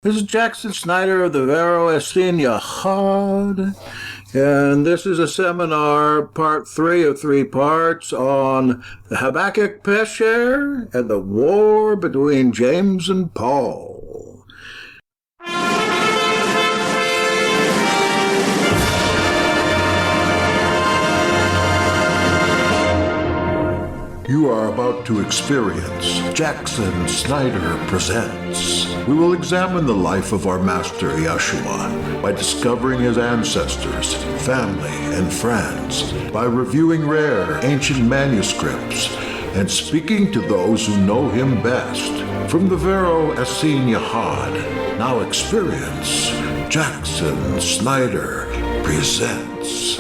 This is Jackson Snyder of the Vero Yahad, and this is a seminar, part 3 of 3 parts, on the Habakkuk Pesher and the war between James and Paul. You are about to experience Jackson Snyder Presents. We will examine the life of our Master Yeshua by discovering his ancestors, family, and friends, by reviewing rare ancient manuscripts, and speaking to those who know him best. From the Vero Yahad, now experience Jackson Snyder Presents.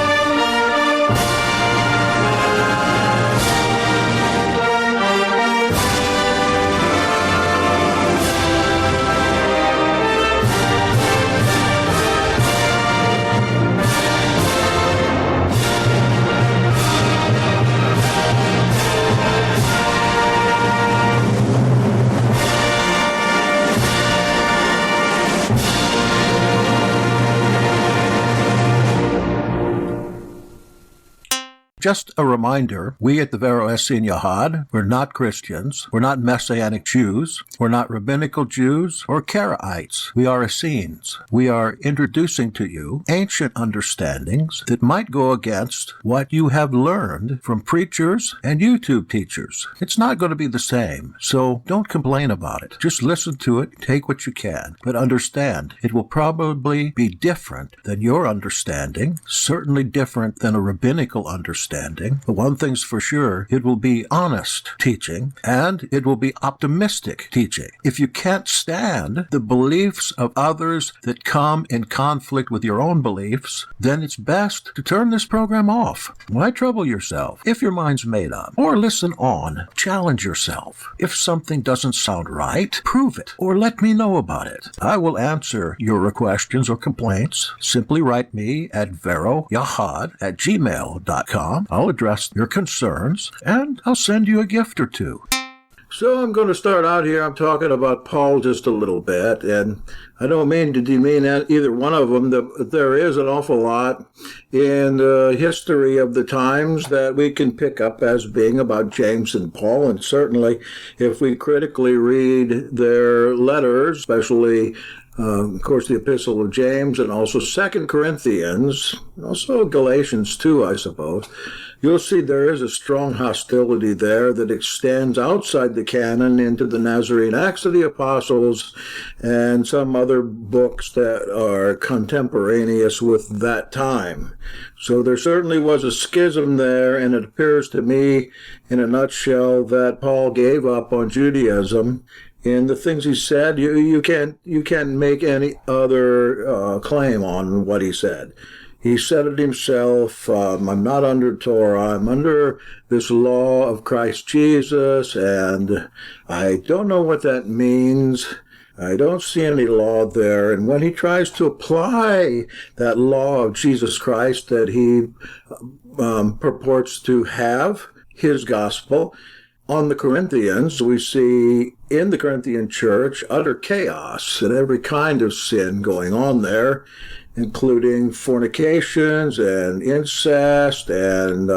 Just a reminder, we at the Vero Yahad, we're not Christians, we're not Messianic Jews, we're not Rabbinical Jews or Karaites. We are Essenes. We are introducing to you ancient understandings that might go against what you have learned from preachers and YouTube teachers. It's not going to be the same, so don't complain about it. Just listen to it, take what you can, but understand it will probably be different than your understanding, certainly different than a rabbinical understanding. But one thing's for sure, it will be honest teaching, and it will be optimistic teaching. If you can't stand the beliefs of others that come in conflict with your own beliefs, then it's best to turn this program off. Why trouble yourself if your mind's made up? Or listen on. Challenge yourself. If something doesn't sound right, prove it, or let me know about it. I will answer your questions or complaints. Simply write me at veroyahad@gmail.com. I'll address your concerns, and I'll send you a gift or two. So I'm going to start out here. I'm talking about Paul just a little bit, and I don't mean to demean either one of them. There is an awful lot in the history of the times that we can pick up as being about James and Paul, and certainly if we critically read their letters, especially of course, the Epistle of James and also 2 Corinthians, also Galatians too, I suppose, you'll see there is a strong hostility there that extends outside the canon into the Nazarene Acts of the Apostles and some other books that are contemporaneous with that time. So there certainly was a schism there, and it appears to me, in a nutshell, that Paul gave up on Judaism. In the things he said, you can't make any other claim on what he said. He said it himself, I'm not under Torah, I'm under this law of Christ Jesus, and I don't know what that means. I don't see any law there. And when he tries to apply that law of Jesus Christ that he purports to have, his gospel, on the Corinthians, we see in the Corinthian church utter chaos and every kind of sin going on there, including fornications and incest and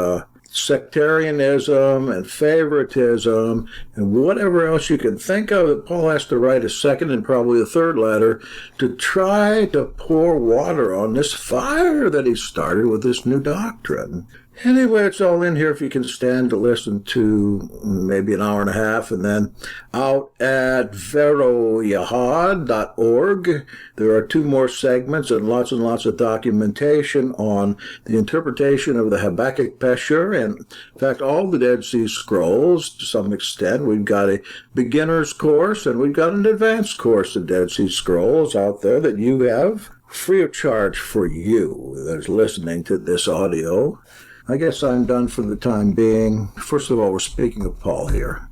sectarianism and favoritism and whatever else you can think of. That Paul has to write a second and probably a third letter to try to pour water on this fire that he started with this new doctrine. Anyway, it's all in here if you can stand to listen to maybe an hour and a half. And then out at veroyahad.org, there are 2 more segments and lots of documentation on the interpretation of the Habakkuk Pesher. And in fact, all the Dead Sea Scrolls, to some extent. We've got a beginner's course and we've got an advanced course of Dead Sea Scrolls out there that you have free of charge for you that's listening to this audio. I guess I'm done for the time being. First of all, we're speaking of Paul here.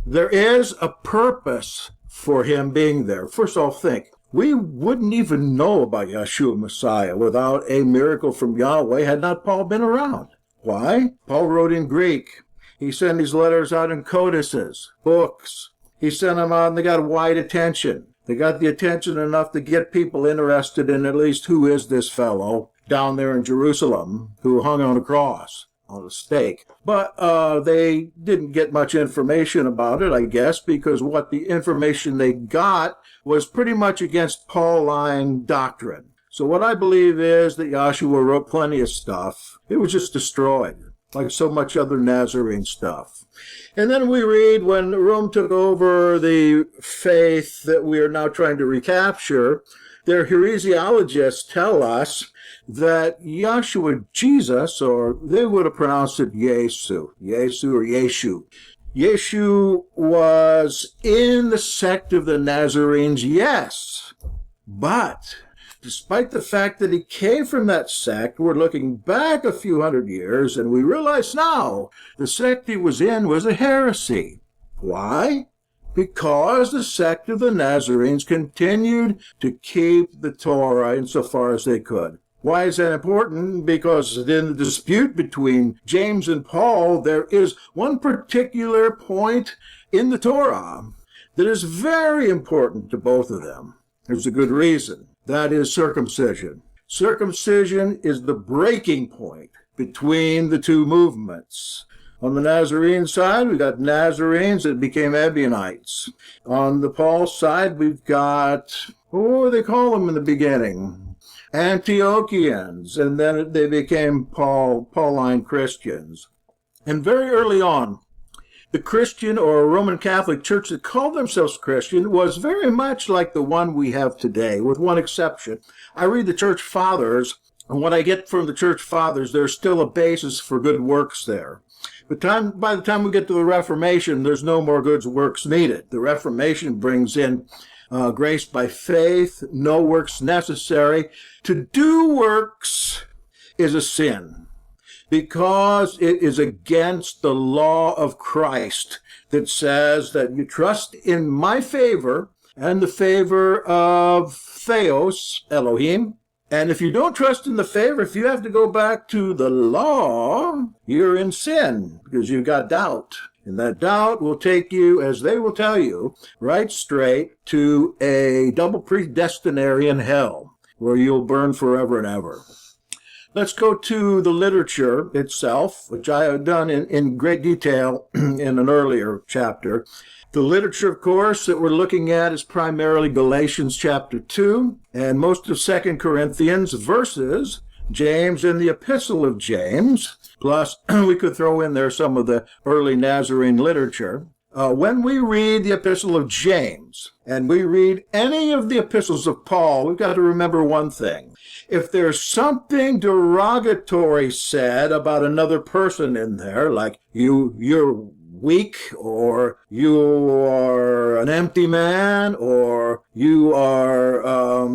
There is a purpose for him being there. First of all, think. We wouldn't even know about Yeshua Messiah without a miracle from Yahweh had not Paul been around. Why? Paul wrote in Greek. He sent his letters out in codices, books. He sent them out and they got wide attention. They got the attention enough to get people interested in at least who is this fellow down there in Jerusalem who hung on a cross, on a stake. But they didn't get much information about it, I guess, because what the information they got was pretty much against Pauline doctrine. So what I believe is that Yahshua wrote plenty of stuff. It was just destroyed, like so much other Nazarene stuff. And then we read when Rome took over the faith that we are now trying to recapture, their heresiologists tell us that Yahshua, Jesus, or they would have pronounced it Yesu or Yeshu. Yeshu was in the sect of the Nazarenes, yes, but despite the fact that he came from that sect, we're looking back a few hundred years, and we realize now the sect he was in was a heresy. Why? Because the sect of the Nazarenes continued to keep the Torah insofar as they could. Why is that important? Because in the dispute between James and Paul, there is one particular point in the Torah that is very important to both of them. There's a good reason. That is circumcision. Circumcision is the breaking point between the two movements. On the Nazarene side, we've got Nazarenes that became Ebionites. On the Paul side, we've got, what do they call them in the beginning? Antiochians, and then they became Pauline Christians. And very early on, the Christian or Roman Catholic Church that called themselves Christian was very much like the one we have today, with one exception. I read the Church Fathers, and what I get from the Church Fathers, there's still a basis for good works there. But by the time we get to the Reformation, there's no more good works needed. The Reformation brings in grace by faith, no works necessary. To do works is a sin, because it is against the law of Christ that says that you trust in my favor and the favor of Theos, Elohim. And if you don't trust in the favor, if you have to go back to the law, you're in sin because you've got doubt. And that doubt will take you, as they will tell you, right straight to a double predestinarian hell where you'll burn forever and ever. Let's go to the literature itself, which I have done in great detail in an earlier chapter. The literature, of course, that we're looking at is primarily Galatians chapter 2 and most of 2 Corinthians verses, James and the Epistle of James, plus we could throw in there some of the early Nazarene literature. When we read the Epistle of James and we read any of the epistles of Paul, we've got to remember one thing. If there's something derogatory said about another person in there, like you're weak, or you are an empty man, or you are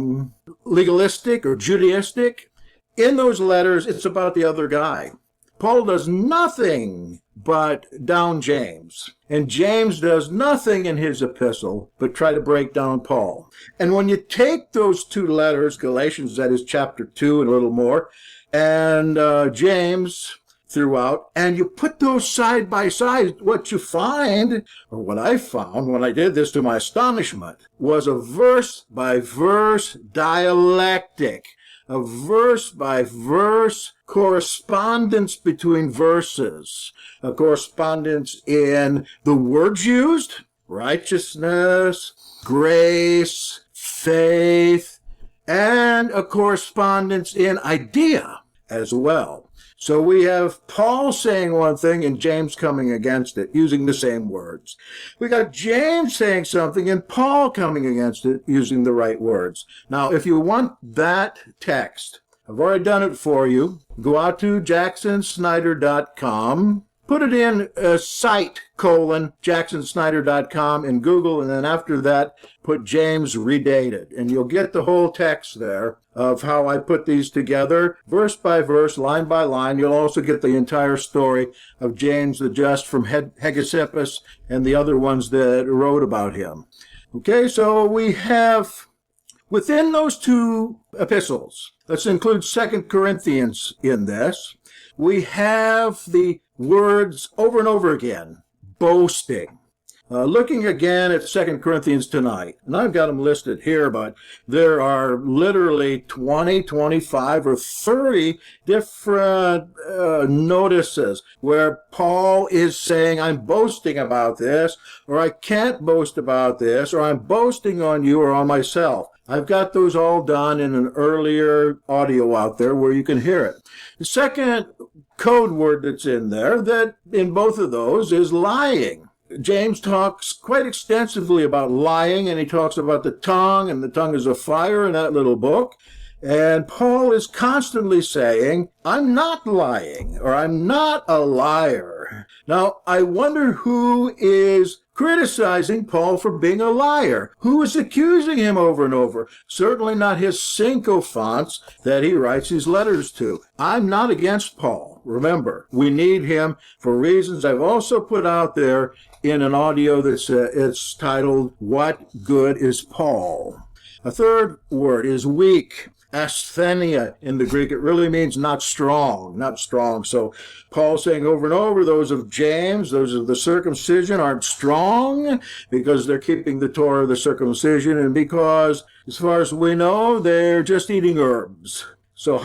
legalistic or Judaistic, in those letters, it's about the other guy. Paul does nothing but down James. And James does nothing in his epistle but try to break down Paul. And when you take those two letters, Galatians, that is chapter 2 and a little more, and James throughout, and you put those side by side, what you find, or what I found when I did this to my astonishment, was a verse-by-verse dialectic. A verse-by-verse correspondence between verses, a correspondence in the words used, righteousness, grace, faith, and a correspondence in idea as well. So we have Paul saying one thing and James coming against it, using the same words. We got James saying something and Paul coming against it, using the right words. Now, if you want that text, I've already done it for you. Go out to jacksonsnyder.com. Put it in site:jacksonsnyder.com in Google, and then after that, put James Redated, and you'll get the whole text there of how I put these together, verse by verse, line by line. You'll also get the entire story of James the Just from Hegesippus and the other ones that wrote about him. Okay, so we have, within those two epistles, let's include 2 Corinthians in this, we have the words over and over again, boasting, Looking again at 2 Corinthians tonight, and I've got them listed here, but there are literally 20, 25, or 30 different notices where Paul is saying, I'm boasting about this, or I can't boast about this, or I'm boasting on you or on myself. I've got those all done in an earlier audio out there where you can hear it. The second code word that's in there, that in both of those, is lying. James talks quite extensively about lying, and he talks about the tongue, and the tongue is a fire in that little book. And Paul is constantly saying, I'm not lying, or I'm not a liar. Now, I wonder who is criticizing Paul for being a liar. Who is accusing him over and over? Certainly not his sycophants that he writes his letters to. I'm not against Paul. Remember, we need him for reasons I've also put out there in an audio that's it's titled, What Good is Paul? A third word is weak. Essene in the Greek, it really means not strong, not strong. So Paul's saying over and over, those of James, those of the circumcision aren't strong because they're keeping the Torah of the circumcision, and because, as far as we know, they're just eating herbs. So,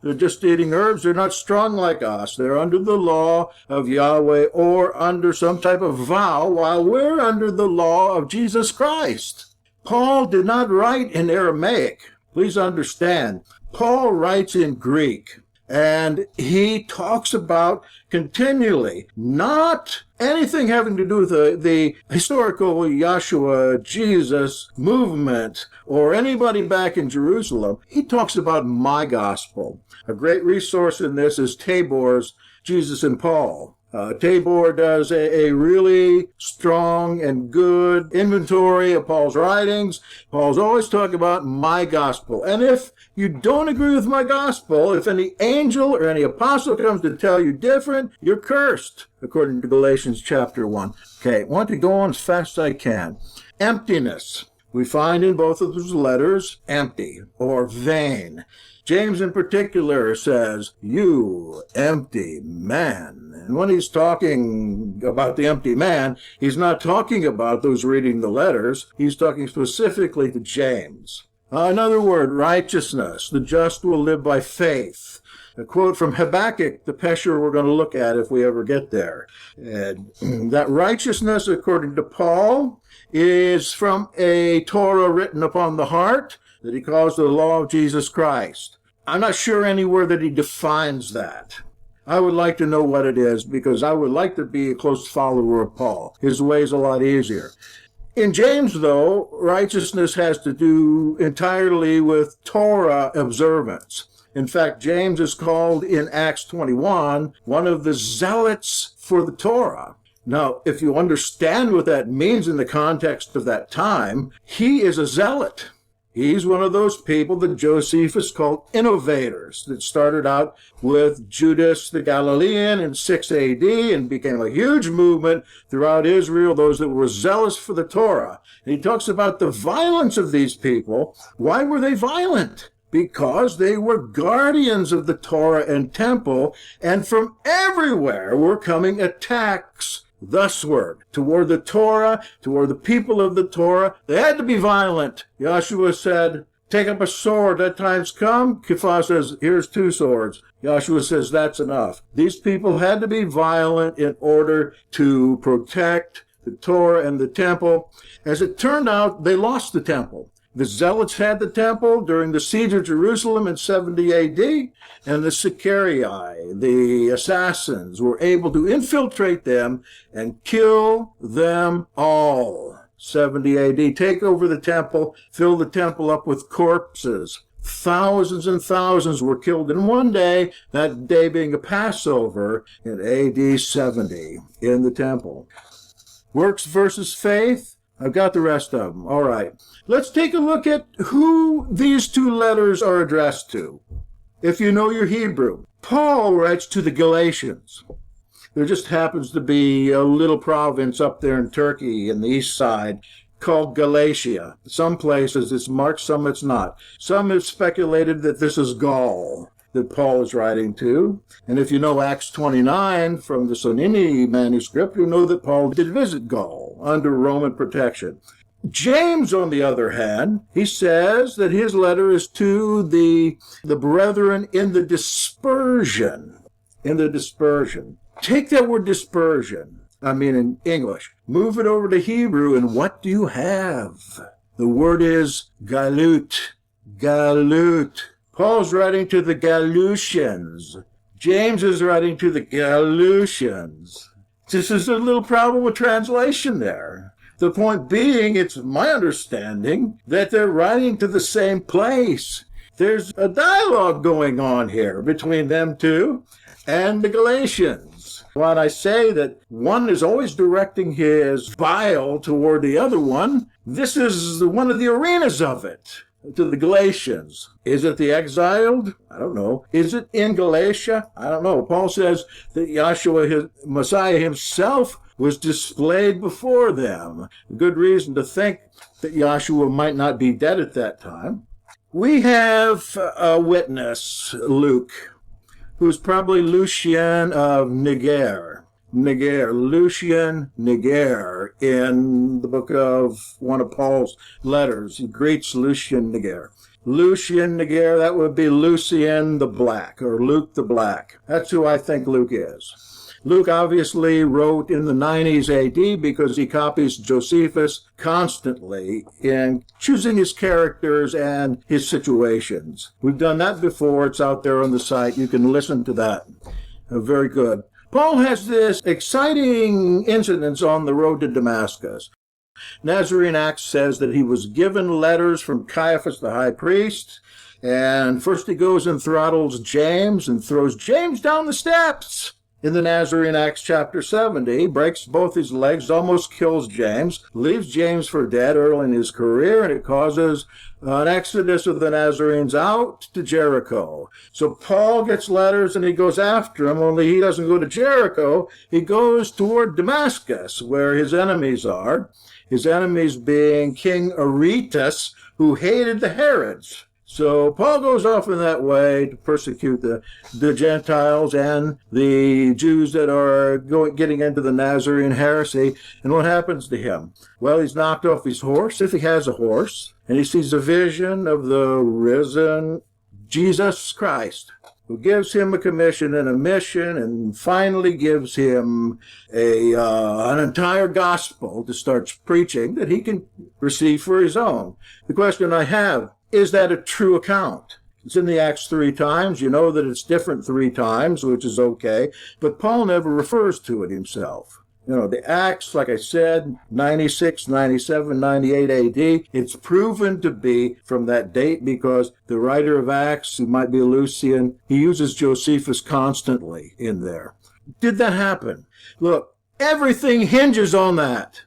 they're just eating herbs. They're not strong like us. They're under the law of Yahweh or under some type of vow, while we're under the law of Jesus Christ. Paul did not write in Aramaic. Please understand, Paul writes in Greek, and he talks about continually not anything having to do with the historical Yahshua, Jesus movement, or anybody back in Jerusalem. He talks about my gospel. A great resource in this is Tabor's Jesus and Paul. Tabor does a really strong and good inventory of Paul's writings. Paul's always talking about my gospel. And if you don't agree with my gospel, if any angel or any apostle comes to tell you different, you're cursed, according to Galatians chapter 1. Okay, I want to go on as fast as I can. Emptiness. We find in both of those letters empty or vain. James in particular says, you empty man. And when he's talking about the empty man, he's not talking about those reading the letters. He's talking specifically to James. Another word, righteousness. The just will live by faith. A quote from Habakkuk Pesher we're going to look at if we ever get there. And that righteousness, according to Paul, is from a Torah written upon the heart that he calls the law of Jesus Christ. I'm not sure anywhere that he defines that. I would like to know what it is, because I would like to be a close follower of Paul. His way is a lot easier. In James, though, righteousness has to do entirely with Torah observance. In fact, James is called in Acts 21 one of the zealots for the Torah. Now, if you understand what that means in the context of that time, he is a zealot. He's one of those people that Josephus called innovators that started out with Judas the Galilean in 6 A.D. and became a huge movement throughout Israel, those that were zealous for the Torah. And he talks about the violence of these people. Why were they violent? Because they were guardians of the Torah and temple, and from everywhere were coming attacks thusward, toward the Torah, toward the people of the Torah. They had to be violent. Yahshua said, take up a sword, that time's come. Kepha says, here's 2 swords. Yahshua says, that's enough. These people had to be violent in order to protect the Torah and the temple. As it turned out, they lost the temple. The Zealots had the temple during the siege of Jerusalem in 70 A.D., and the Sicarii, the assassins, were able to infiltrate them and kill them all. 70 A.D., take over the temple, fill the temple up with corpses. Thousands and thousands were killed in one day, that day being a Passover in A.D. 70 in the temple. Works versus faith. I've got the rest of them. All right. Let's take a look at who these 2 letters are addressed to. If you know your Hebrew, Paul writes to the Galatians. There just happens to be a little province up there in Turkey in the east side called Galatia. Some places it's marked, some it's not. Some have speculated that this is Gaul that Paul is writing to. And if you know Acts 29 from the Sonini manuscript, you know that Paul did visit Gaul. under Roman protection. James, on the other hand, he says that his letter is to the brethren in the dispersion. In the dispersion. Take that word dispersion, in English. Move it over to Hebrew, and what do you have? The word is galut. Galut. Paul's writing to the Galatians. James is writing to the Galatians. This is a little problem with translation there. The point being, it's my understanding that they're writing to the same place. There's a dialogue going on here between them two and the Galatians. When I say that one is always directing his bile toward the other one, this is one of the arenas of it. To the Galatians. Is it the exiled? I don't know. Is it in Galatia? I don't know. Paul says that Yahshua, Messiah himself, was displayed before them. Good reason to think that Yahshua might not be dead at that time. We have a witness, Luke, who's probably Lucian of Niger. Lucian Niger, in the book of one of Paul's letters. He greets Lucian Niger. Lucian Niger, that would be Lucian the Black, or Luke the Black. That's who I think Luke is. Luke obviously wrote in the 90s AD because he copies Josephus constantly in choosing his characters and his situations. We've done that before. It's out there on the site. You can listen to that. Very good. Paul has this exciting incident on the road to Damascus. Nazarene Acts says that he was given letters from Caiaphas the high priest, and first he goes and throttles James and throws James down the steps. In the Nazarene Acts chapter 70, breaks both his legs, almost kills James, leaves James for dead early in his career, and it causes an exodus of the Nazarenes out to Jericho. So Paul gets letters and he goes after him, only he doesn't go to Jericho. He goes toward Damascus, where his enemies are. His enemies being King Aretas, who hated the Herods. So Paul goes off in that way to persecute the Gentiles and the Jews that are getting into the Nazarene heresy. And what happens to him? Well, he's knocked off his horse, if he has a horse, and he sees a vision of the risen Jesus Christ, who gives him a commission and a mission, and finally gives him an entire gospel to start preaching that he can receive for his own. The question I have, is that a true account? It's in the Acts 3 times. You know that it's different 3 times, which is okay. But Paul never refers to it himself. The Acts, like I said, 96, 97, 98 AD, it's proven to be from that date because the writer of Acts, who might be Lucian, he uses Josephus constantly in there. Did that happen? Look, everything hinges on that.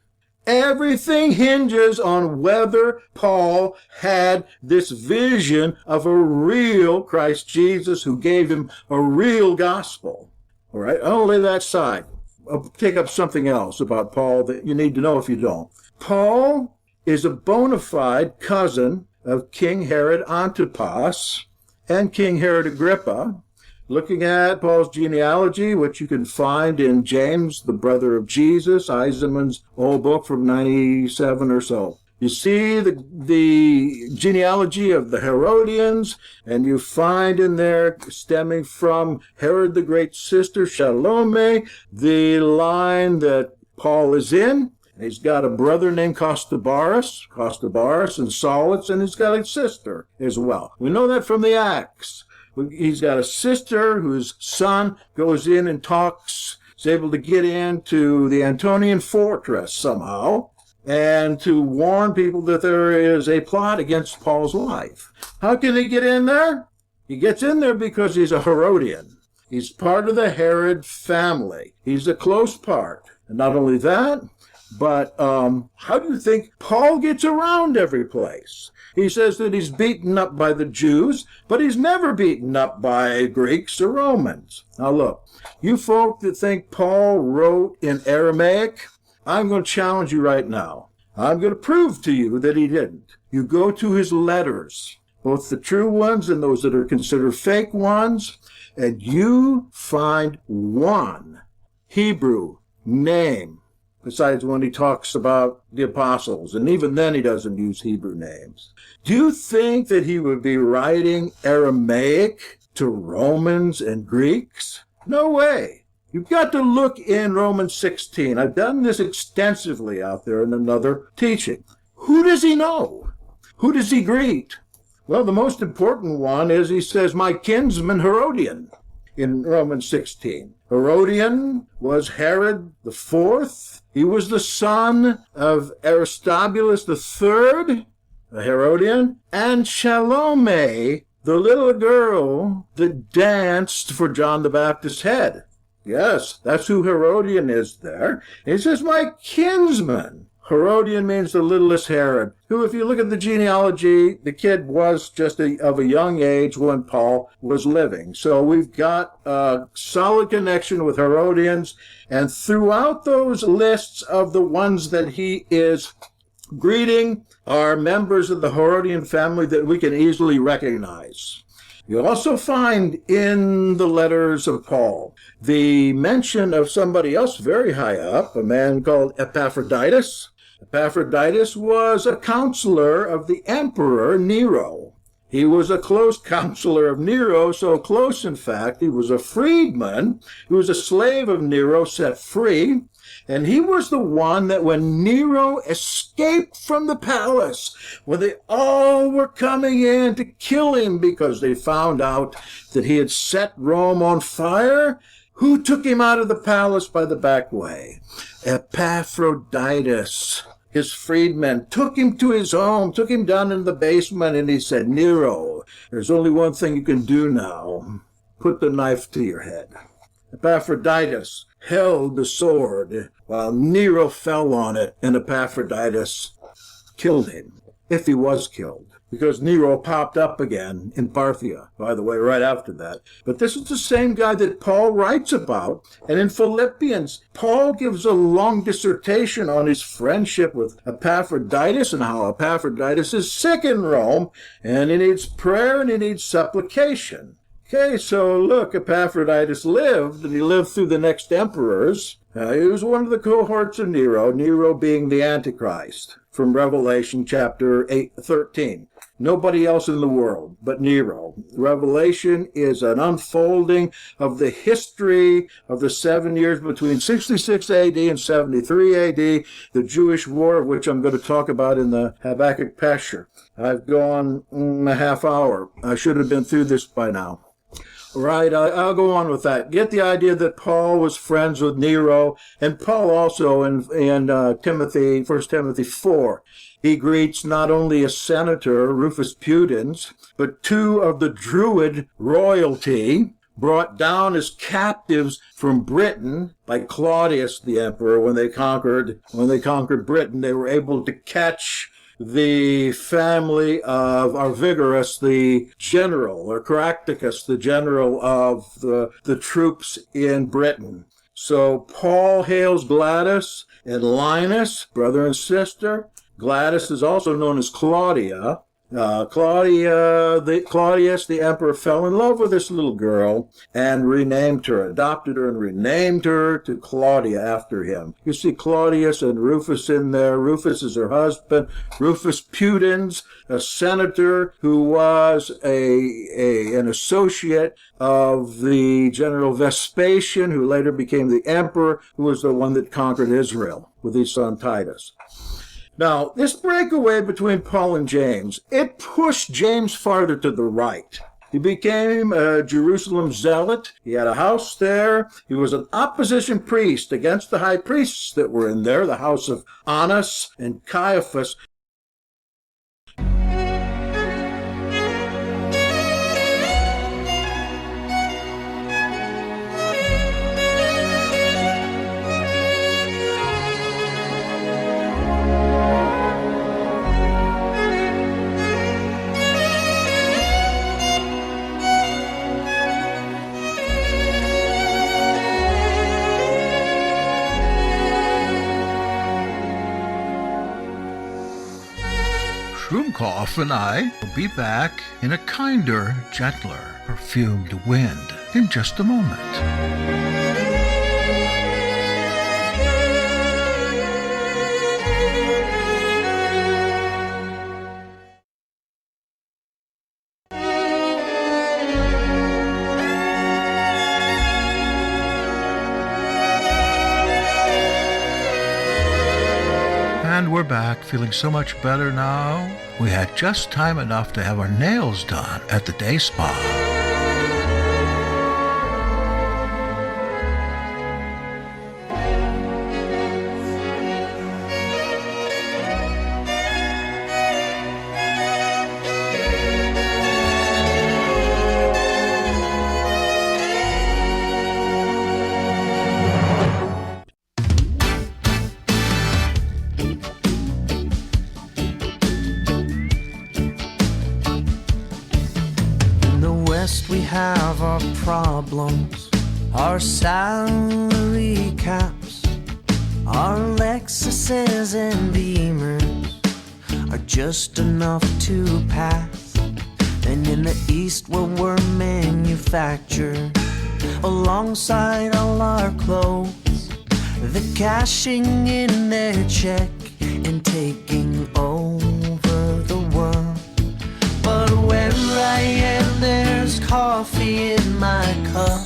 Everything hinges on whether Paul had this vision of a real Christ Jesus who gave him a real gospel. All right, I'll lay that aside. I'll take up something else about Paul that you need to know if you don't. Paul is a bona fide cousin of King Herod Antipas and King Herod Agrippa. Looking at Paul's genealogy, which you can find in James, the brother of Jesus, Eisenman's old book from 97 or so. You see the genealogy of the Herodians, and you find in there, stemming from Herod the Great's sister, Salome, the line that Paul is in. He's got a brother named Costobarus and Solus, and he's got a sister as well. We know that from the Acts. He's got a sister whose son goes in and is able to get into the Antonian fortress somehow, and to warn people that there is a plot against Paul's life. How can he get in there? He gets in there because he's a Herodian. He's part of the Herod family. He's a close part. And not only that, but how do you think Paul gets around every place? He says that he's beaten up by the Jews, but he's never beaten up by Greeks or Romans. Now look, you folk that think Paul wrote in Aramaic, I'm going to challenge you right now. I'm going to prove to you that he didn't. You go to his letters, both the true ones and those that are considered fake ones, and you find one Hebrew name besides when he talks about the apostles, and even then he doesn't use Hebrew names. Do you think that he would be writing Aramaic to Romans and Greeks? No way. You've got to look in Romans 16. I've done this extensively out there in another teaching. Who does he know? Who does he greet? Well, the most important one is he says, my kinsman Herodian, in Romans 16. Herodian was Herod the Fourth. He was the son of Aristobulus III, a Herodian, and Salome, the little girl that danced for John the Baptist's head. Yes, that's who Herodian is there. He says, my kinsman. Herodian means the littlest Herod, who, if you look at the genealogy, the kid was just of a young age when Paul was living. So we've got a solid connection with Herodians, and throughout those lists of the ones that he is greeting are members of the Herodian family that we can easily recognize. You'll also find in the letters of Paul the mention of somebody else very high up, a man called Epaphroditus. Epaphroditus was a counselor of the emperor Nero. He was a close counselor of Nero, so close, in fact, he was a freedman. He was a slave of Nero set free. And he was the one that when Nero escaped from the palace, when they all were coming in to kill him because they found out that he had set Rome on fire, who took him out of the palace by the back way? Epaphroditus, his freedman, took him to his home, took him down in the basement, and he said, Nero, there's only one thing you can do now. Put the knife to your head. Epaphroditus held the sword while Nero fell on it, and Epaphroditus killed him, if he was killed, because Nero popped up again in Parthia, by the way, right after that. But this is the same guy that Paul writes about, and in Philippians, Paul gives a long dissertation on his friendship with Epaphroditus and how Epaphroditus is sick in Rome, and he needs prayer and he needs supplication. Okay, so look, Epaphroditus lived, and he lived through the next emperors. He was one of the cohorts of Nero, Nero being the Antichrist, from Revelation chapter 13. Nobody else in the world but Nero. Revelation is an unfolding of the history of the 7 years between 66 AD and 73 AD, the Jewish War, of which I'm going to talk about in the Habakkuk Pesher. I've gone a half hour. I should have been through this by now. Right, I'll go on with that. Get the idea that Paul was friends with Nero, and Paul also in Timothy, 1 Timothy 4. He greets not only a senator, Rufus Pudens, but two of the Druid royalty, brought down as captives from Britain by Claudius the emperor. When they conquered Britain, they were able to catch the family of Arvigarus, the general, or Caractacus, the general of the troops in Britain. So Paul hails Gladys and Linus, brother and sister. Gladys is also known as Claudia. Claudius, the emperor, fell in love with this little girl and renamed her, adopted her and renamed her to Claudia after him. You see Claudius and Rufus in there. Rufus is her husband. Rufus Pudens, a senator who was an associate of the general Vespasian, who later became the emperor, who was the one that conquered Israel with his son Titus. Now, this breakaway between Paul and James, it pushed James farther to the right. He became a Jerusalem zealot. He had a house there. He was an opposition priest against the high priests that were in there, the house of Annas and Caiaphas. Shroomkoff and I will be back in a kinder, gentler, perfumed wind in just a moment. back, feeling so much better now. We had just time enough to have our nails done at the day spa. We have our problems, our salary caps, our Lexuses and Beamers are just enough to pass. And in the East where we're manufactured, alongside all our clothes, they're cashing in their check and taking over the world. But where I am, there's coffee in my cup.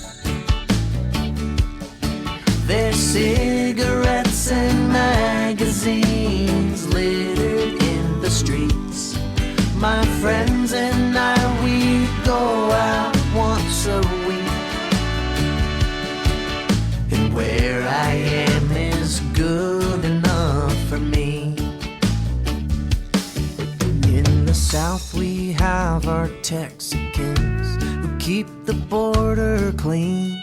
There's cigarettes and magazines littered in the streets. My friends and I, we go out once a week. And where I am is good enough for me. In the South we have our Texicans who keep the border clean.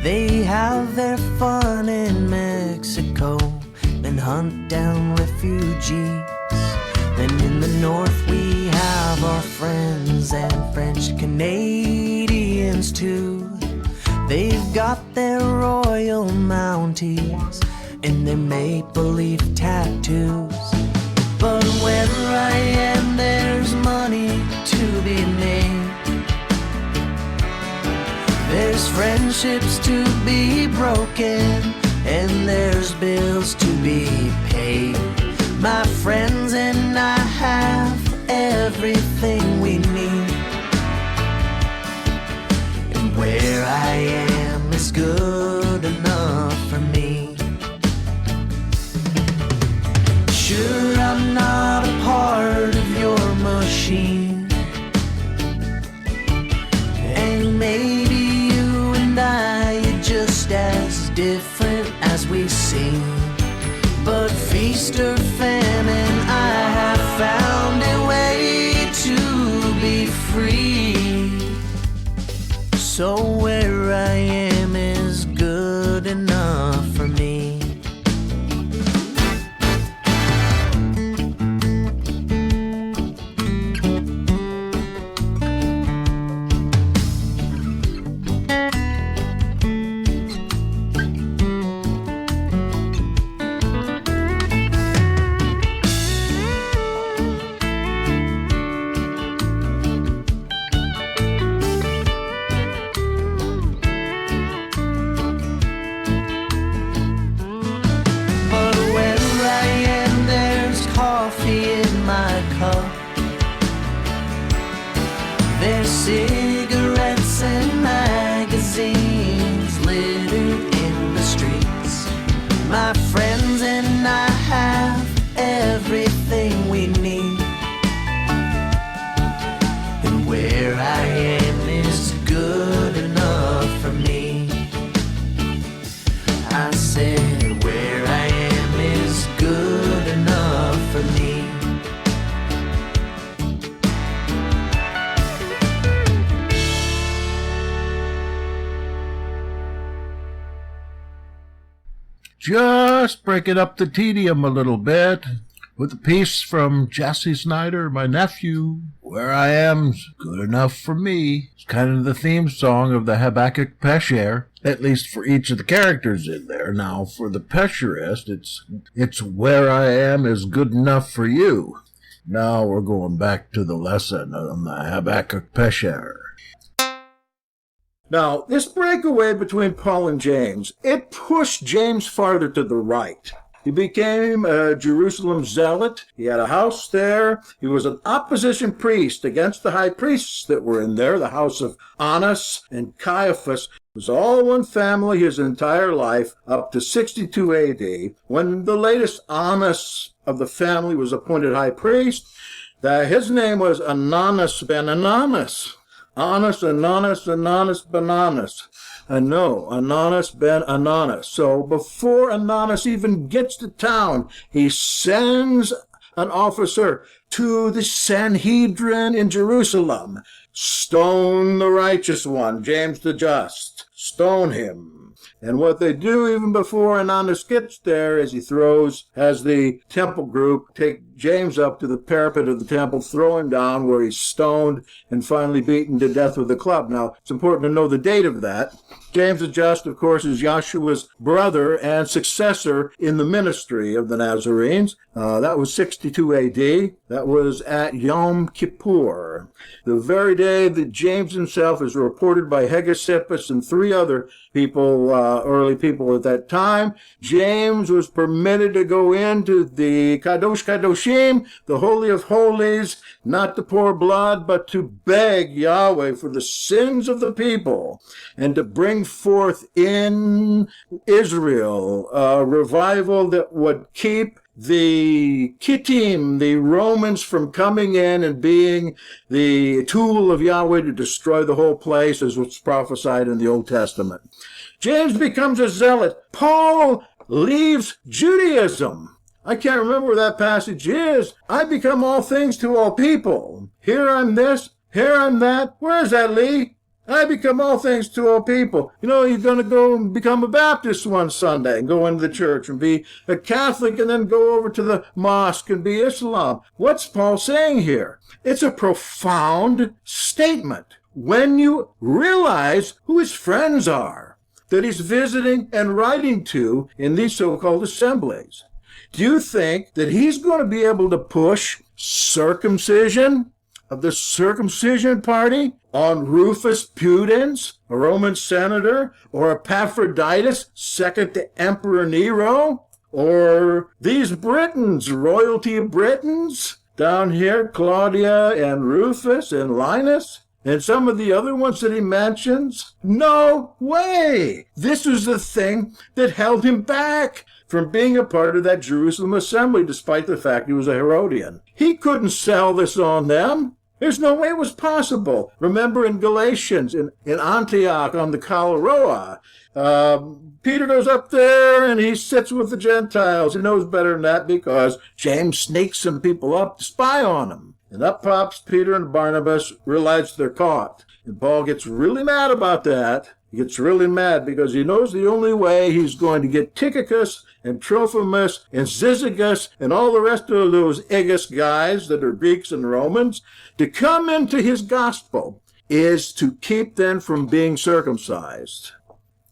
They have their fun in Mexico and hunt down refugees. Then in the North we have our friends and French Canadians too. They've got their royal mounties and their maple-leaf tattoos. But where I am, there's money to be made. There's friendships to be broken, and there's bills to be paid. My friends and I have everything we need. And where I am is good enough for me. Sure, I'm not a part of your machine, and maybe you and I are just as different as we seem. But feast or famine, I have found a way to be free. So where I am is good enough for me. There's cigarettes and magazines littered in the streets. My friends and I have everything we need. And where I am is good enough for me. I said where I am is good enough for me. Just breaking up the tedium a little bit with a piece from Jesse Snyder, my nephew. Where I Am's good enough for me. It's kind of the theme song of the Habakkuk Pesher, at least for each of the characters in there. Now, for the Pesherist, it's where I am is good enough for you. Now we're going back to the lesson on the Habakkuk Pesher. Now, this breakaway between Paul and James, it pushed James farther to the right. He became a Jerusalem zealot. He had a house there. He was an opposition priest against the high priests that were in there, the house of Annas and Caiaphas. It was all one family his entire life, up to 62 AD, when the latest Annas of the family was appointed high priest. His name was Ananus ben Ananus. Ananus ben Ananus. Ananus ben Ananus. So before Ananus even gets to town, he sends an officer to the Sanhedrin in Jerusalem. Stone the righteous one, James the Just. Stone him. And what they do even before Ananus gets there is has the temple group take James up to the parapet of the temple, throw him down where he's stoned and finally beaten to death with a club. Now, it's important to know the date of that. James the Just, of course, is Yahshua's brother and successor in the ministry of the Nazarenes. That was 62 A.D. That was at Yom Kippur. The very day that James himself is reported by Hegesippus and three other people, early people at that time, James was permitted to go into the Kadosh Kadoshim, the Holy of Holies, not to pour blood, but to beg Yahweh for the sins of the people and to bring forth in Israel a revival that would keep the Kittim, the Romans, from coming in and being the tool of Yahweh to destroy the whole place, as was prophesied in the Old Testament. James becomes a zealot. Paul leaves Judaism. I can't remember where that passage is. I become all things to all people. Here I'm this, here I'm that. Where is that, Lee? I become all things to all people. You know, you're going to go and become a Baptist one Sunday and go into the church and be a Catholic and then go over to the mosque and be Islam. What's Paul saying here? It's a profound statement when you realize who his friends are that he's visiting and writing to in these so-called assemblies. Do you think that he's going to be able to push circumcision of the circumcision party on Rufus Pudens, a Roman senator, or Epaphroditus, second to Emperor Nero, or these Britons, royalty Britons, down here, Claudia and Rufus and Linus, and some of the other ones that he mentions? No way! This was the thing that held him back from being a part of that Jerusalem assembly, despite the fact he was a Herodian. He couldn't sell this on them. There's no way it was possible. Remember in Galatians, in Antioch on the Kalaroa, Peter goes up there and he sits with the Gentiles. He knows better than that because James sneaks some people up to spy on him. And up pops Peter and Barnabas, realize they're caught. And Paul gets really mad about that. He gets really mad because he knows the only way he's going to get Tychicus and Trophimus and Syzygus and all the rest of those Aegis guys that are Greeks and Romans to come into his gospel is to keep them from being circumcised.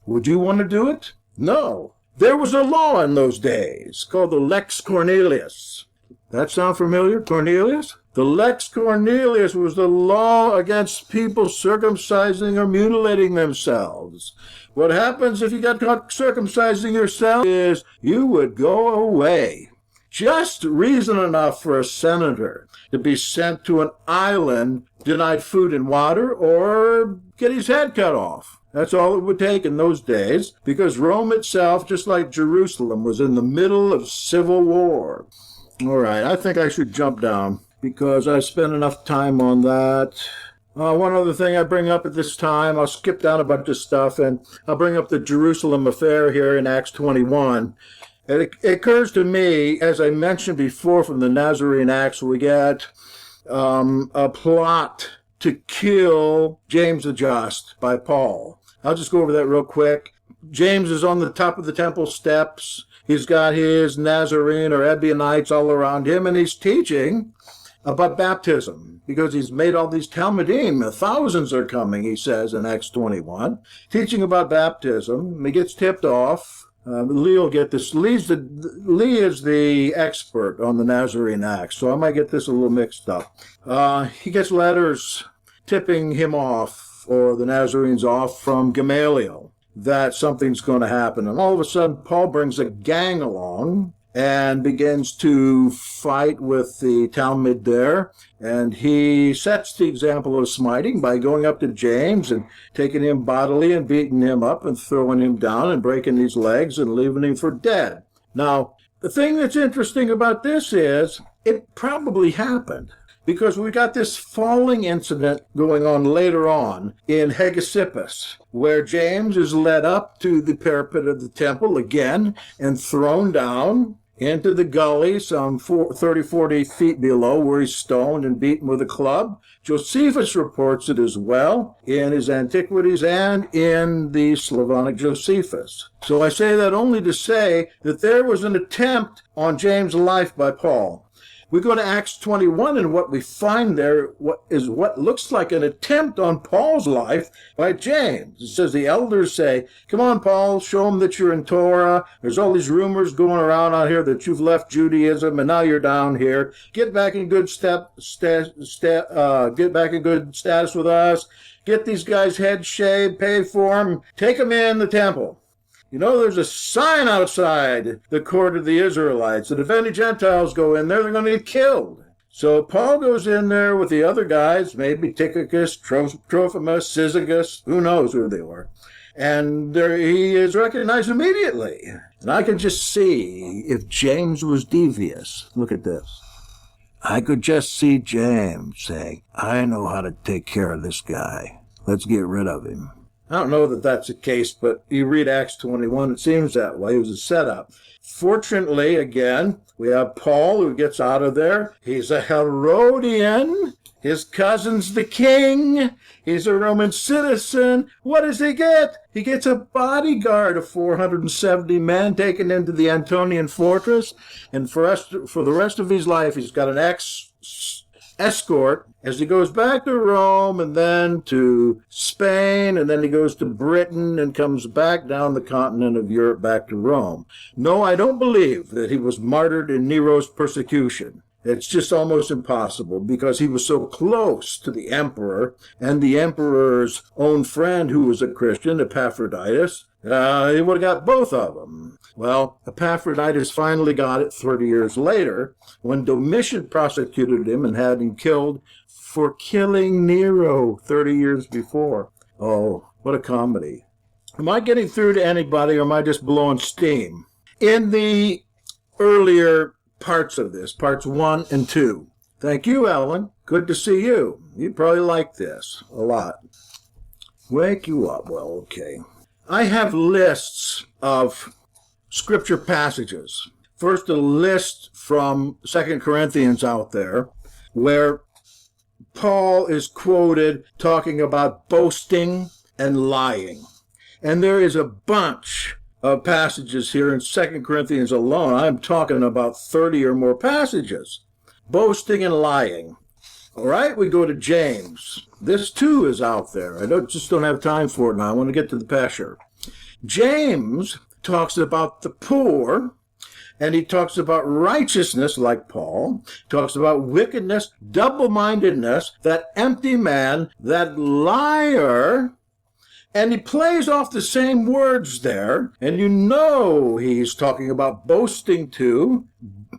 Would you want to do it? No. There was a law in those days called the Lex Cornelius. That sound familiar, Cornelius? The Lex Cornelius was the law against people circumcising or mutilating themselves. What happens if you got caught circumcising yourself is you would go away. Just reason enough for a senator to be sent to an island, denied food and water, or get his head cut off. That's all it would take in those days, because Rome itself, just like Jerusalem, was in the middle of civil war. All right, I think I should jump down because I spent enough time on that. One other thing I bring up at this time, I'll skip down a bunch of stuff, and I'll bring up the Jerusalem affair here in Acts 21. It occurs to me, as I mentioned before from the Nazarene Acts, we get a plot to kill James the Just by Paul. I'll just go over that real quick. James is on the top of the temple steps. He's got his Nazarene or Ebionites all around him, and he's teaching about baptism because he's made all these Talmudim. Thousands are coming, he says in Acts 21, teaching about baptism. He gets tipped off. Lee will get this. Lee is the expert on the Nazarene Acts, so I might get this a little mixed up. He gets letters tipping him off, or the Nazarenes off, from Gamaliel, that something's going to happen. And all of a sudden, Paul brings a gang along and begins to fight with the Talmud there. And he sets the example of smiting by going up to James and taking him bodily and beating him up and throwing him down and breaking his legs and leaving him for dead. Now, the thing that's interesting about this is it probably happened because we got this falling incident going on later on in Hegesippus, where James is led up to the parapet of the temple again and thrown down into the gully some 30, 40 feet below, where he's stoned and beaten with a club. Josephus reports it as well in his Antiquities and in the Slavonic Josephus. So I say that only to say that there was an attempt on James' life by Paul. We go to Acts 21, and what we find there is what looks like an attempt on Paul's life by James. It says the elders say, come on, Paul, show them that you're in Torah. There's all these rumors going around out here that you've left Judaism and now you're down here. Get back in good status with us. Get these guys' heads shaved, pay for them, take them in the temple. You know, there's a sign outside the court of the Israelites that if any Gentiles go in there, they're going to get killed. So Paul goes in there with the other guys, maybe Tychicus, Trophimus, Syzygus, who knows who they were. And he is recognized immediately. And I can just see if James was devious. Look at this. I could just see James saying, I know how to take care of this guy. Let's get rid of him. I don't know that that's the case, but you read Acts 21, it seems that way. It was a setup. Fortunately, again, we have Paul who gets out of there. He's a Herodian. His cousin's the king. He's a Roman citizen. What does he get? He gets a bodyguard of 470 men taken into the Antonian fortress. And for the rest of his life, he's got an escort as he goes back to Rome and then to Spain, and then he goes to Britain and comes back down the continent of Europe back to Rome. No, I don't believe that he was martyred in Nero's persecution. It's just almost impossible because he was so close to the emperor and the emperor's own friend who was a Christian, Epaphroditus. He would have got both of them. Well, Epaphroditus finally got it 30 years later when Domitian prosecuted him and had him killed for killing Nero 30 years before. Oh, what a comedy. Am I getting through to anybody or am I just blowing steam? In the earlier parts of this, parts 1 and 2. Thank you, Ellen. Good to see you. You probably like this a lot. Wake you up. Well, okay. I have lists of scripture passages. First, a list from 2 Corinthians out there where Paul is quoted talking about boasting and lying. And there is a bunch of passages here in 2 Corinthians alone. I'm talking about 30 or more passages. Boasting and lying. All right, we go to James. This too is out there. I just don't have time for it now. I want to get to the Pesher. James talks about the poor, and he talks about righteousness like Paul, talks about wickedness, double-mindedness, that empty man, that liar, and he plays off the same words there, and you know he's talking about boasting too.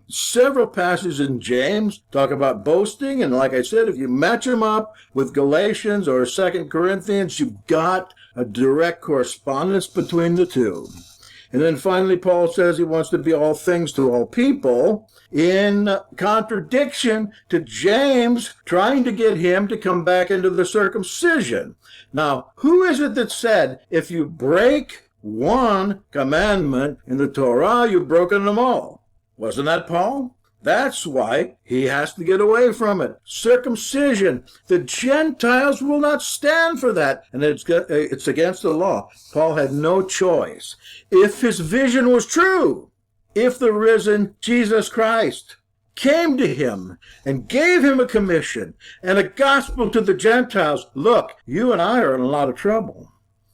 Several passages in James talk about boasting, and like I said, if you match them up with Galatians or 2 Corinthians, you've got a direct correspondence between the two. And then finally, Paul says he wants to be all things to all people, in contradiction to James trying to get him to come back into the circumcision. Now, who is it that said, if you break one commandment in the Torah, you've broken them all? Wasn't that Paul? That's why he has to get away from it. Circumcision. The Gentiles will not stand for that. And it's against the law. Paul had no choice. If his vision was true, if the risen Jesus Christ came to him and gave him a commission and a gospel to the Gentiles, look, you and I are in a lot of trouble,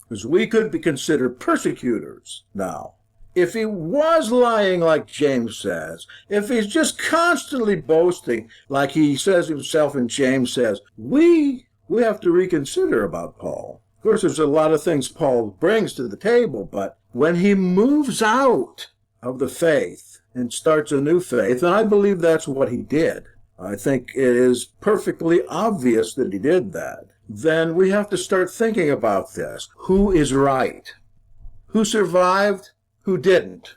because we could be considered persecutors now. If he was lying like James says, if he's just constantly boasting like he says himself and James says, we have to reconsider about Paul. Of course, there's a lot of things Paul brings to the table, but when he moves out of the faith and starts a new faith, and I believe that's what he did. I think it is perfectly obvious that he did that. Then we have to start thinking about this. Who is right? Who survived? Who didn't?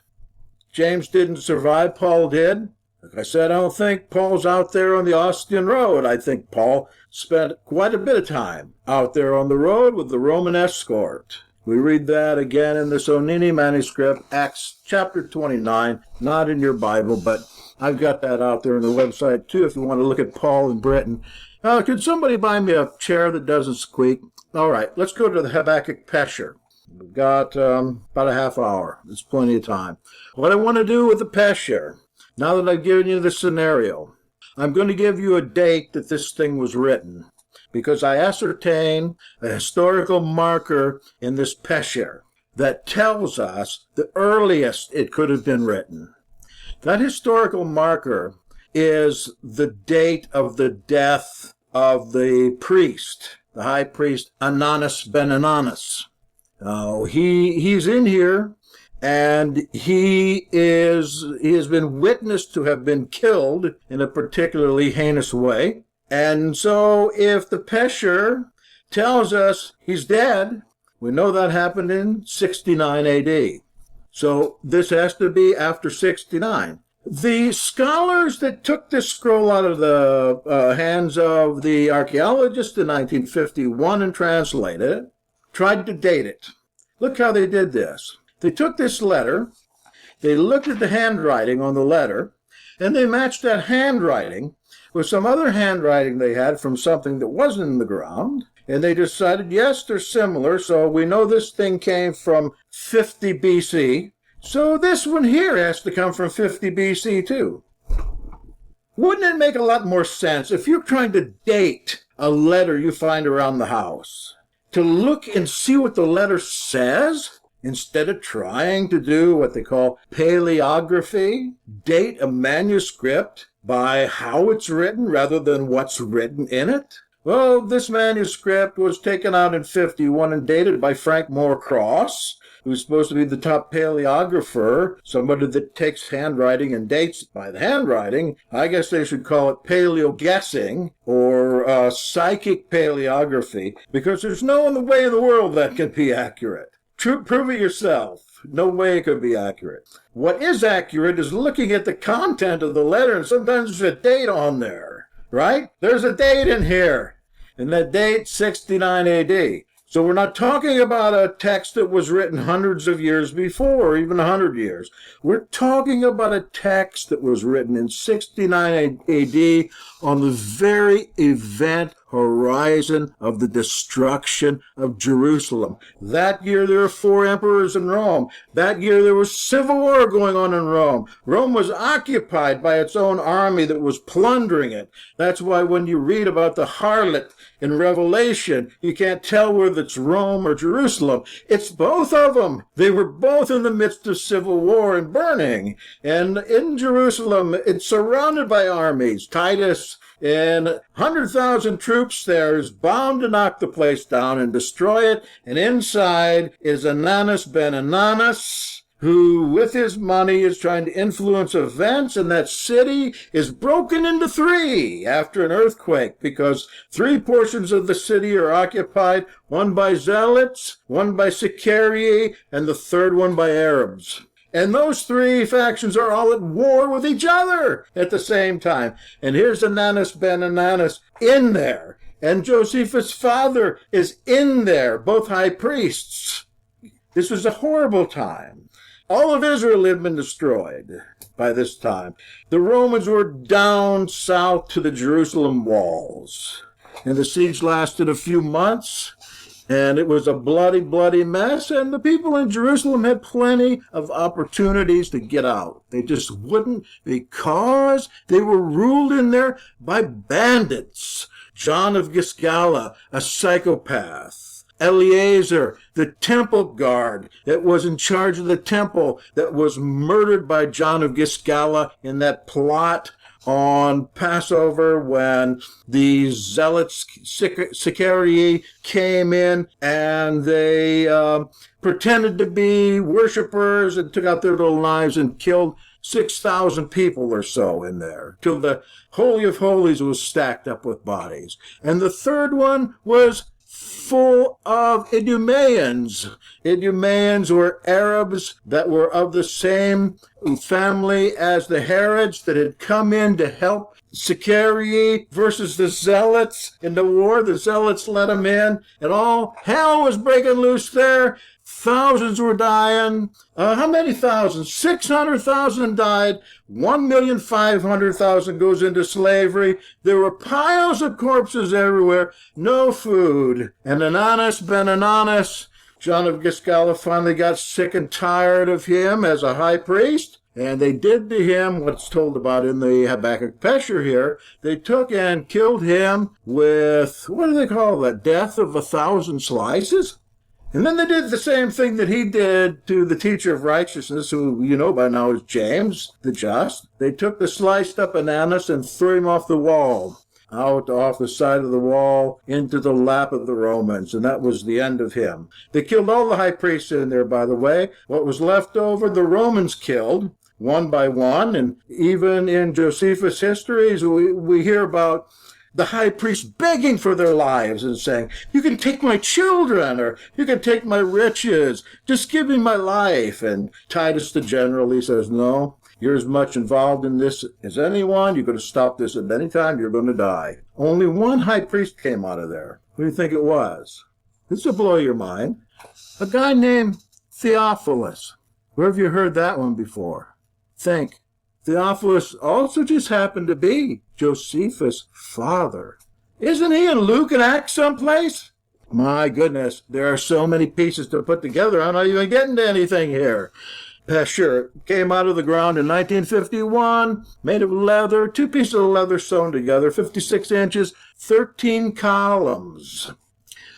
James didn't survive, Paul did. Like I said, I don't think Paul's out there on the Ostian Road. I think Paul spent quite a bit of time out there on the road with the Roman escort. We read that again in the Sonini manuscript, Acts chapter 29, not in your Bible, but I've got that out there on the website too if you want to look at Paul in Britain. Could somebody buy me a chair that doesn't squeak? All right, let's go to the Habakkuk Pesher. We've got about a half hour. There's plenty of time. What I want to do with the Pesher, now that I've given you the scenario, I'm going to give you a date that this thing was written, because I ascertain a historical marker in this Pesher that tells us the earliest it could have been written. That historical marker is the date of the death of the priest, the high priest Ananus ben Ananus. He's in here, and he has been witnessed to have been killed in a particularly heinous way. And so if the Pesher tells us he's dead, we know that happened in 69 AD. So this has to be after 69. The scholars that took this scroll out of the hands of the archaeologists in 1951 and translated it, tried to date it. Look how they did this. They took this letter, they looked at the handwriting on the letter, and they matched that handwriting with some other handwriting they had from something that wasn't in the ground, and they decided, yes, they're similar, so we know this thing came from 50 BC, so this one here has to come from 50 BC too. Wouldn't it make a lot more sense if you're trying to date a letter you find around the house, to look and see what the letter says, instead of trying to do what they call paleography, date a manuscript by how it's written rather than what's written in it? Well, this manuscript was taken out in 51 and dated by Frank Moore-Cross, who's supposed to be the top paleographer, somebody that takes handwriting and dates by the handwriting. I guess they should call it paleo-guessing or psychic paleography, because there's no way in the world that can be accurate. Prove it yourself. No way it could be accurate. What is accurate is looking at the content of the letter, and sometimes there's a date on there, right? There's a date in here, and that date, 69 AD. So we're not talking about a text that was written hundreds of years before, or even 100 years. We're talking about a text that was written in 69 AD on the very event horizon of the destruction of Jerusalem. That year there were 4 emperors in Rome. That year there was civil war going on in Rome. Rome was occupied by its own army that was plundering it. That's why when you read about the harlot in Revelation, you can't tell whether it's Rome or Jerusalem. It's both of them. They were both in the midst of civil war and burning. And in Jerusalem, it's surrounded by armies. Titus and 100,000 troops there is bound to knock the place down and destroy it. And inside is Ananus ben Ananus, who with his money is trying to influence events, and that city is broken into 3 after an earthquake, because 3 portions of the city are occupied, one by zealots, one by Sicarii, and the third one by Arabs. And those 3 factions are all at war with each other at the same time. And here's Ananus ben Ananus in there. And Josephus' father is in there, both high priests. This was a horrible time. All of Israel had been destroyed by this time. The Romans were down south to the Jerusalem walls. And the siege lasted a few months. And it was a bloody, bloody mess, and the people in Jerusalem had plenty of opportunities to get out. They just wouldn't, because they were ruled in there by bandits. John of Giscala, a psychopath. Eleazar, the temple guard that was in charge of the temple, that was murdered by John of Giscala in that plot on Passover when the zealots, Sicarii, came in and they pretended to be worshipers and took out their little knives and killed 6,000 people or so in there, till the Holy of Holies was stacked up with bodies. And the third one was full of Idumeans. Idumeans were Arabs that were of the same family as the Herods that had come in to help Sicarii versus the Zealots in the war. The Zealots let them in, and all hell was breaking loose there. Thousands were dying. How many thousands? 600,000 died. 1,500,000 goes into slavery. There were piles of corpses everywhere. No food. And Ananus ben Ananus, John of Giscala, finally got sick and tired of him as a high priest. And they did to him what's told about in the Habakkuk Pesher here. They took and killed him with, what do they call that? Death of 1,000 slices? And then they did the same thing that he did to the teacher of righteousness, who you know by now is James the Just. They took the sliced up Ananus and threw him off the wall, out off the side of the wall into the lap of the Romans, and that was the end of him. They killed all the high priests in there, by the way. What was left over, the Romans killed, one by one, and even in Josephus' histories, we hear about the high priest begging for their lives and saying, you can take my children, or you can take my riches, just give me my life. And Titus the general, he says, no, you're as much involved in this as anyone. You're going to stop this at any time. You're going to die. Only one high priest came out of there. Who do you think it was? This will blow your mind. A guy named Theophilus. Where have you heard that one before? Think. Theophilus also just happened to be Josephus' father. Isn't he in Luke and Acts someplace? My goodness, there are so many pieces to put together. I'm not even getting to anything here. Pesher came out of the ground in 1951, made of leather, 2 pieces of leather sewn together, 56 inches, 13 columns.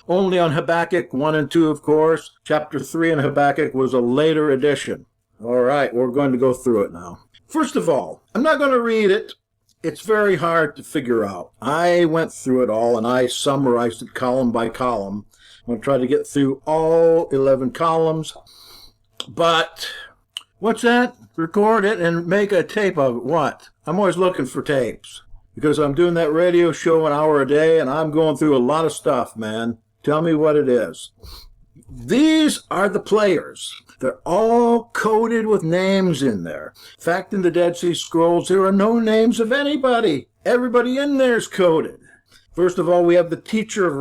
Only on Habakkuk 1 and 2, of course. Chapter 3 in Habakkuk was a later edition. All right, we're going to go through it now. First of all, I'm not going to read it. It's very hard to figure out. I went through it all, and I summarized it column by column. I'm going to try to get through all 11 columns. But what's that? Record it and make a tape of it. What? I'm always looking for tapes because I'm doing that radio show an hour a day, and I'm going through a lot of stuff, man. Tell me what it is. These are the players. They're all coded with names in there. In fact, in the Dead Sea Scrolls, there are no names of anybody. Everybody in there is coded. First of all, we have the teacher of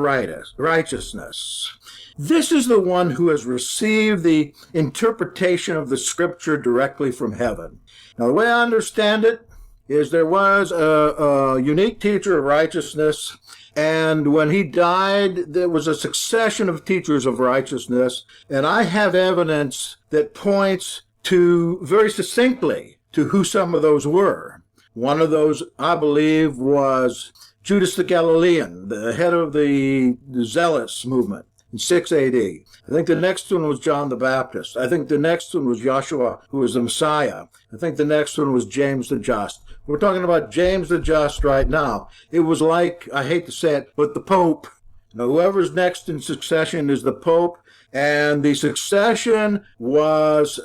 righteousness. This is the one who has received the interpretation of the scripture directly from heaven. Now, the way I understand it is there was a unique teacher of righteousness, and when he died, there was a succession of teachers of righteousness, and I have evidence that points to very succinctly to who some of those were. One of those, I believe, was Judas the Galilean, the head of the Zealots movement in 6 AD. I think the next one was John the Baptist. I think the next one was Joshua, who was the Messiah. I think the next one was James the Just. We're talking about James the Just right now. It was like, I hate to say it, but the Pope. Now, whoever's next in succession is the Pope, and the succession was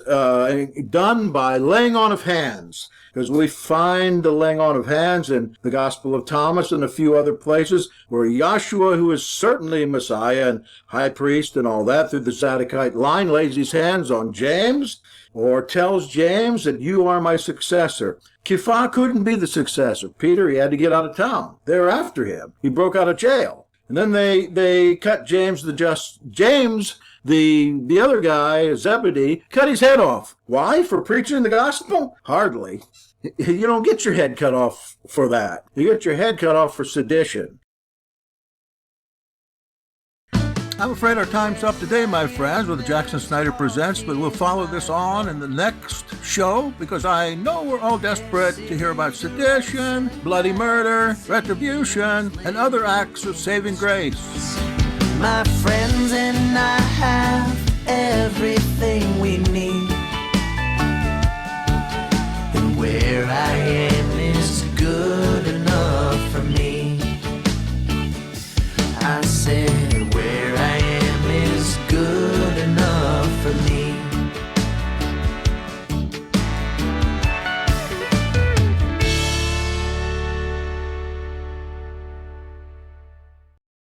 done by laying on of hands, because we find the laying on of hands in the Gospel of Thomas and a few other places where Joshua, who is certainly Messiah and high priest and all that through the Zadokite line, lays his hands on James or tells James that you are my successor. Kepha couldn't be the successor. Peter, he had to get out of town. They were after him. He broke out of jail. And then they cut James the Just. James, the other guy, Zebedee, cut his head off. Why? For preaching the gospel? Hardly. You don't get your head cut off for that. You get your head cut off for sedition. I'm afraid our time's up today, my friends, with Jackson Snyder Presents, but we'll follow this on in the next show because I know we're all desperate to hear about sedition, bloody murder, retribution, and other acts of saving grace. My friends and I have everything we need. And where I am